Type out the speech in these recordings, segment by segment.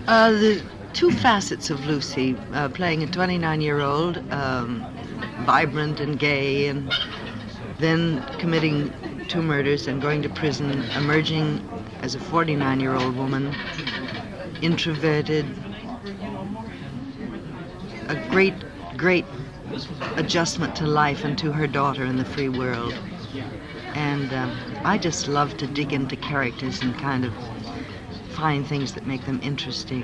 The two facets of Lucy, playing a 29-year-old, vibrant and gay, and then committing two murders and going to prison, emerging as a 49-year-old woman, introverted, a great adjustment to life and to her daughter in the free world. And I just love to dig into characters and kind of find things that make them interesting.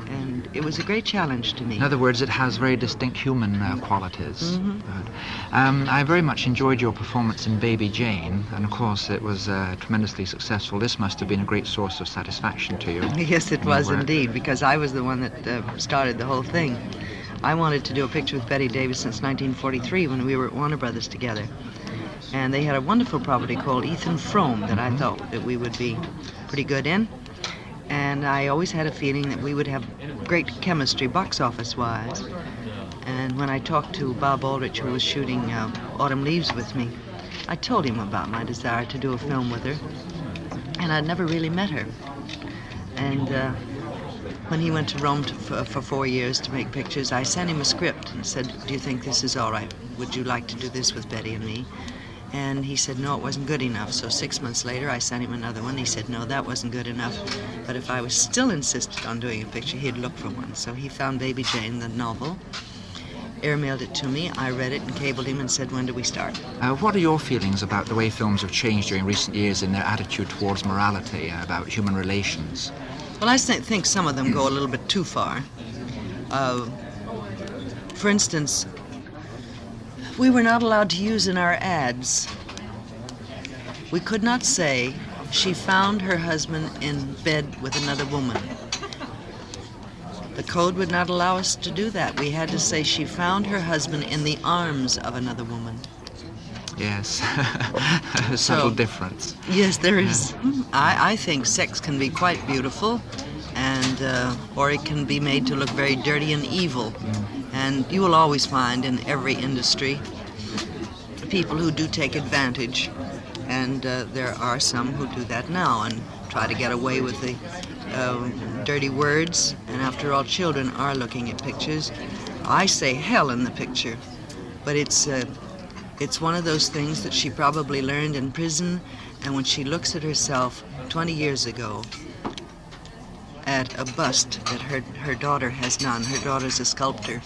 And it was a great challenge to me. In other words, it has very distinct human qualities. Mm-hmm. Good. I very much enjoyed your performance in Baby Jane, and of course it was tremendously successful. This must have been a great source of satisfaction to you. Yes, it was indeed, because I was the one that started the whole thing. I wanted to do a picture with Bette Davis since 1943 when we were at Warner Brothers together. And they had a wonderful property called Ethan Frome that I thought that we would be pretty good in. And I always had a feeling that we would have great chemistry, box office-wise. And when I talked to Bob Aldrich, who was shooting Autumn Leaves with me, I told him about my desire to do a film with her. And I'd never really met her. And when he went to Rome for 4 years to make pictures, I sent him a script and said, "Do you think this is all right? Would you like to do this with Betty and me?" And he said, no, it wasn't good enough. So 6 months later, I sent him another one. He said, no, that wasn't good enough. But if I was still insisted on doing a picture, he'd look for one. So he found Baby Jane, the novel, airmailed it to me. I read it and cabled him and said, when do we start? What are your feelings about the way films have changed during recent years in their attitude towards morality, about human relations? Well, I think some of them go a little bit too far. For instance, we were not allowed to use in our ads. We could not say, she found her husband in bed with another woman. The code would not allow us to do that. We had to say, she found her husband in the arms of another woman. Yes, a subtle difference. Yes, there is. I think sex can be quite beautiful, and or it can be made to look very dirty and evil. And you will always find in every industry people who do take advantage. And there are some who do that now and try to get away with the dirty words. And after all, children are looking at pictures. I say hell in the picture, but it's one of those things that she probably learned in prison. And when she looks at herself 20 years ago at a bust that her daughter has done, her daughter's a sculptor,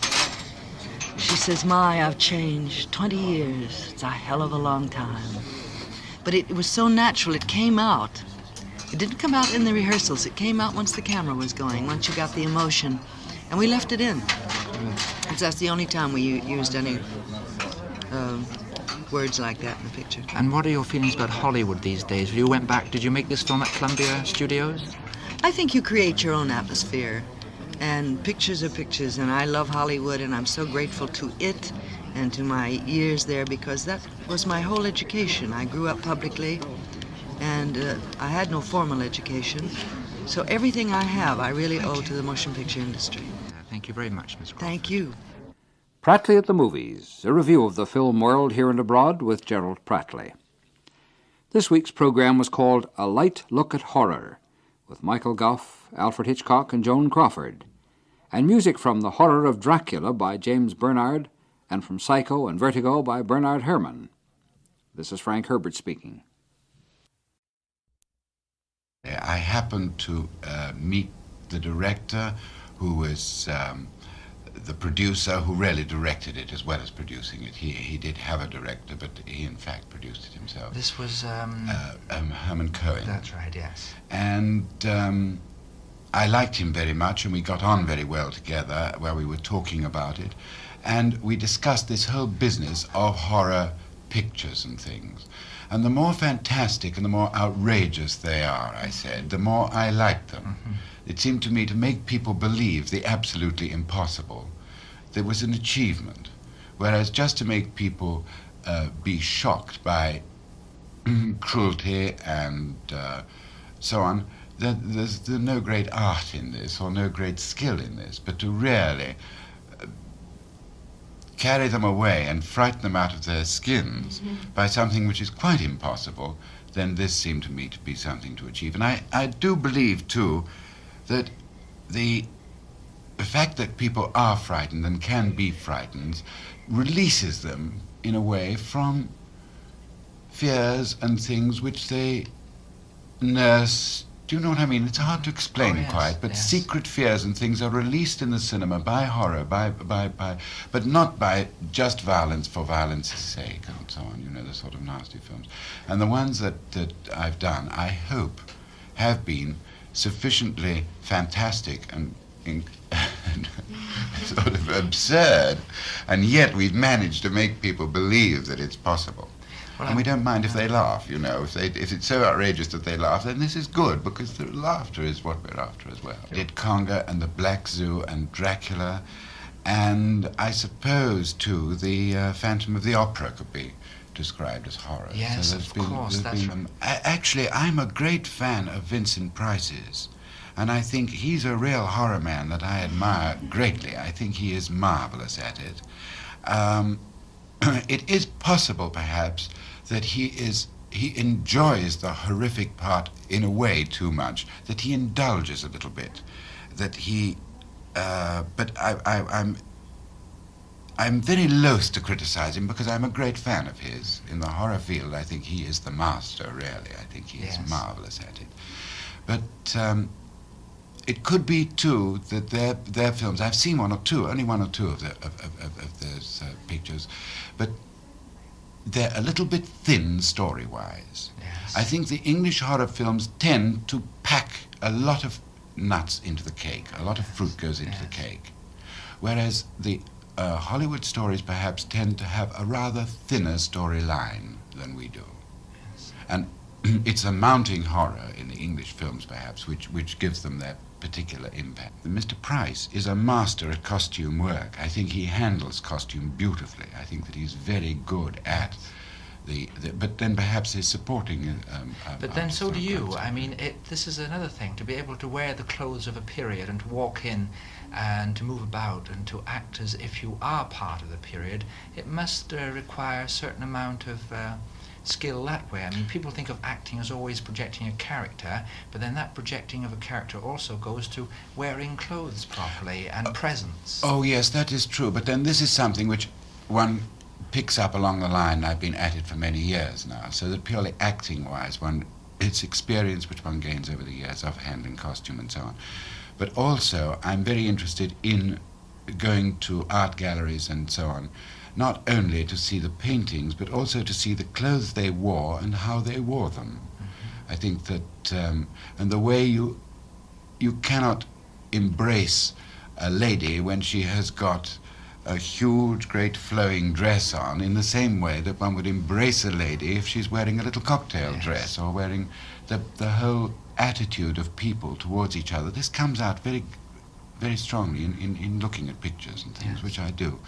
she says, my, I've changed 20 years. It's a hell of a long time. But it was so natural, it came out. It didn't come out in the rehearsals. It came out once the camera was going, once you got the emotion. And we left it in. Because that's the only time we used any words like that in the picture. And what are your feelings about Hollywood these days? You went back, did you make this film at Columbia Studios? I think you create your own atmosphere. And pictures are pictures, and I love Hollywood, and I'm so grateful to it and to my years there, because that was my whole education. I grew up publicly, and I had no formal education. So everything I have, I really owe to the motion picture industry. Thank you very much, Ms. Crawford. Thank you. Prattley at the Movies, a review of the film world here and abroad with Gerald Prattley. This week's program was called A Light Look at Horror, with Michael Gough, Alfred Hitchcock, and Joan Crawford, and music from The Horror of Dracula by James Bernard, and from Psycho and Vertigo by Bernard Herrmann. This is Frank Herbert speaking. I happened to meet the director, who was the producer, who really directed it as well as producing it. He did have a director, but he in fact produced it himself. This was... Herman Cohen. That's right, yes. And I liked him very much, and we got on very well together while we were talking about it. And we discussed this whole business of horror pictures and things. And the more fantastic and the more outrageous they are, I said, the more I like them. Mm-hmm. It seemed to me to make people believe the absolutely impossible. There was an achievement. Whereas just to make people be shocked by cruelty and so on, there's no great art in this or no great skill in this, but to really carry them away and frighten them out of their skins by something which is quite impossible, then this seemed to me to be something to achieve. And I do believe, too, that the fact that people are frightened and can be frightened releases them, in a way, from fears and things which they nurse. Do you know what I mean? It's hard to explain quite, but secret fears and things are released in the cinema by horror, but not by just violence for violence's sake and so on, you know, the sort of nasty films. And the ones that I've done, I hope, have been sufficiently fantastic and sort of absurd, and yet we've managed to make people believe that it's possible. Well, and we don't mind if they laugh, you know. If it's so outrageous that they laugh, then this is good, because the laughter is what we're after as well. Did Conga and the Black Zoo and Dracula, and I suppose, too, the Phantom of the Opera could be described as horror. Yes, so of course. Actually, I'm a great fan of Vincent Price's, and I think he's a real horror man that I admire greatly. I think he is marvelous at it. It is possible, perhaps, that he enjoys the horrific part in a way too much, that he indulges a little bit, that he, but I'm very loath to criticize him, because I'm a great fan of his. In the horror field, I think he is the master, really. I think he is marvelous at it. But it could be, too, that their films, I've seen only one or two of those pictures, but they're a little bit thin story-wise. Yes. I think the English horror films tend to pack a lot of nuts into the cake, a lot of fruit goes into the cake, whereas the Hollywood stories perhaps tend to have a rather thinner storyline than we do. Yes. And it's a mounting horror in the English films, perhaps, which gives them their particular impact. Mr. Price is a master at costume work. I think he handles costume beautifully. I think that he's very good at but then perhaps his supporting. But then so do you. I mean, this is another thing, to be able to wear the clothes of a period and to walk in and to move about and to act as if you are part of the period. It must require a certain amount of skill that way. I mean, people think of acting as always projecting a character, but then that projecting of a character also goes to wearing clothes properly and presence. Oh yes, that is true, but then this is something which one picks up along the line. I've been at it for many years now, so that purely acting-wise, it's experience which one gains over the years of handling costume and so on. But also, I'm very interested in going to art galleries and so on, not only to see the paintings, but also to see the clothes they wore and how they wore them. Mm-hmm. I think that, and the way you cannot embrace a lady when she has got a huge, great flowing dress on, in the same way that one would embrace a lady if she's wearing a little cocktail dress, or wearing the whole attitude of people towards each other. This comes out very, very strongly in looking at pictures and things, which I do.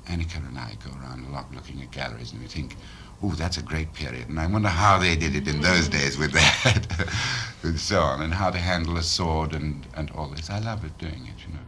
Annika and I go around a lot looking at galleries, and we think, oh, that's a great period, and I wonder how they did it in those days with that, and so on, and how to handle a sword and all this. I love it doing it, you know.